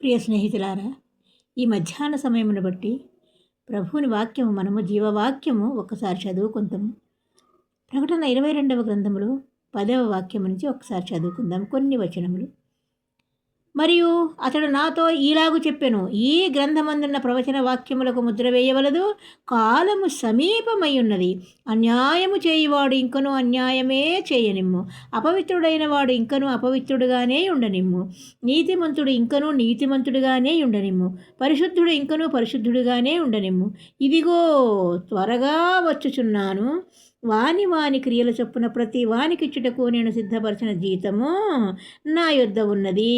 ప్రియ స్నేహితులారా, ఈ మధ్యాహ్న సమయమును బట్టి ప్రభువుని వాక్యము మనము జీవవాక్యము ఒక్కసారి చదువుకుందాము. ప్రకటన 22వ గ్రంథములో 10వ వాక్యము నుంచి ఒకసారి చదువుకుందాం కొన్ని వచనములు. మరియు అతడు నాతో ఈలాగు చెప్పెను, ఈ గ్రంథమందున్న ప్రవచన వాక్యములకు ముద్ర వేయవలదు, కాలము సమీపమై ఉన్నది. అన్యాయము చేయువాడు ఇంకనూ అన్యాయమే చేయనిమ్ము, అపవిత్రుడైన వాడు ఇంకనూ అపవిత్రుడుగానే ఉండనిమ్ము, నీతిమంతుడు ఇంకనూ నీతిమంతుడుగానే ఉండనిమ్ము, పరిశుద్ధుడు ఇంకనూ పరిశుద్ధుడుగానే ఉండనిమ్ము. ఇదిగో త్వరగా వచ్చుచున్నాను, వాని వాని క్రియల చొప్పున ప్రతి వానికిచ్చుటకు నేను సిద్ధపరిచిన జీతము నా యొద్ద ఉన్నది.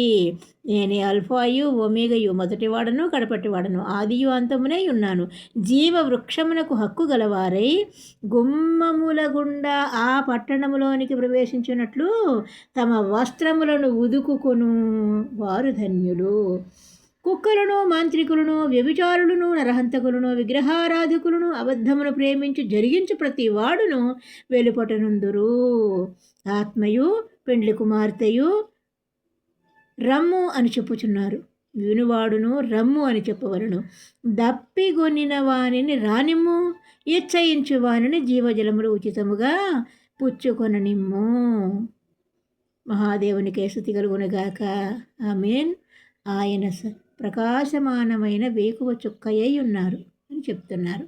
నేనే అల్ఫాయు ఒమేగయు, మొదటివాడను కడపటివాడను, ఆదియు అంతమునే ఉన్నాను. జీవ వృక్షమునకు హక్కు గలవారై గుమ్మముల గుండా ఆ పట్టణములోనికి ప్రవేశించినట్లు తమ వస్త్రములను ఉదుకుకొను వారు ధన్యులు. కుక్కలను, మాంత్రికులను, వ్యభిచారులను, నరహంతకులను, విగ్రహారాధకులను, అబద్ధమును ప్రేమించి జరిగించు ప్రతి వాడును వెలుపటనుందురు. ఆత్మయు పెండ్లి కుమార్తెయు రమ్ము అని చెప్పుచున్నారు. వినువాడును రమ్ము అని చెప్పవలను. దప్పిగొనిన వానిని రానిమ్ము, ఇచ్చయించు వానిని జీవజలములు ఉచితముగా పుచ్చుకొననిమ్ము. మహాదేవునికి స్తుతి కలుగునుగాక. ఆమేన్. ఆయన ప్రకాశమానమైన వేకువ చుక్కయ్యి ఉన్నారు అని చెప్తున్నారు.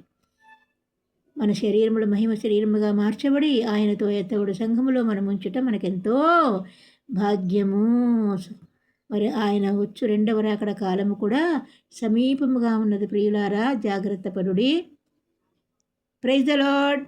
మన శరీరములు మహిమ శరీరముగా మార్చబడి ఆయనతో ఎత్తబడు సంఘములో మనం ఉంచుట మనకెంతో భాగ్యము. మరి ఆయన వచ్చు రెండవ రాకడ కాలము కూడా సమీపముగా ఉన్నది. ప్రియులారా, జాగ్రత్త పడుడి. Praise the lord.